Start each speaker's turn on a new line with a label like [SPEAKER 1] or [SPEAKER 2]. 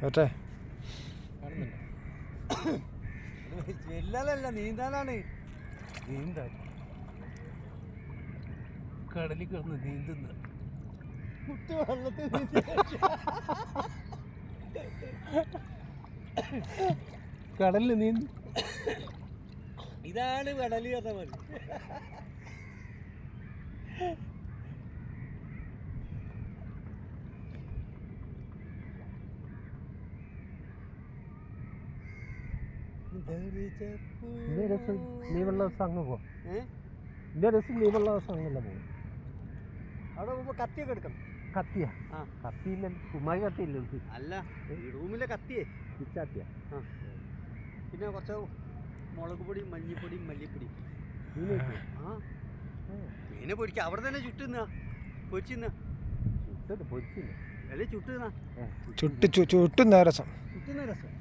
[SPEAKER 1] കേട്ടെ
[SPEAKER 2] ചെല്ലലല്ല നീന്താനാണ്. നീന്താൻ കടലിൽ കിടന്ന് നീന്തുന്ന കുട്ടി വെള്ളത്തിൽ കടലിൽ നീന്തി. ഇതാണ് കടല് കഥ പോലെ.
[SPEAKER 1] നീവുള്ള ദിവസം അങ്ങ് പോവാം. ഇന്റെ രസം നീവുള്ള ദിവസം അങ്ങല്ല പോകും.
[SPEAKER 2] അവിടെ പോകുമ്പോ കത്തിയൊക്കെ എടുക്കണം.
[SPEAKER 1] കത്തിയാ? കത്തിയില്ല, കുമ്മായി കത്തിയില്ല.
[SPEAKER 2] അല്ല, റൂമിലെ കത്തിയേ
[SPEAKER 1] പിച്ചാത്തിയാ.
[SPEAKER 2] പിന്നെ കുറച്ച് മുളക് പൊടിയും മഞ്ഞപ്പൊടിയും മല്ലിപ്പൊടിയും. മീനെ പൊരിക്കുക. അവിടെ തന്നെ ചുട്ടുന്ന പൊരിച്ചിന്ന
[SPEAKER 1] പൊരിച്ചില്ല,
[SPEAKER 2] അല്ലെ ചുട്ടുന്ന
[SPEAKER 1] ചുട്ടുന്ന രസം.
[SPEAKER 2] ചുട്ടുന്ന രസം.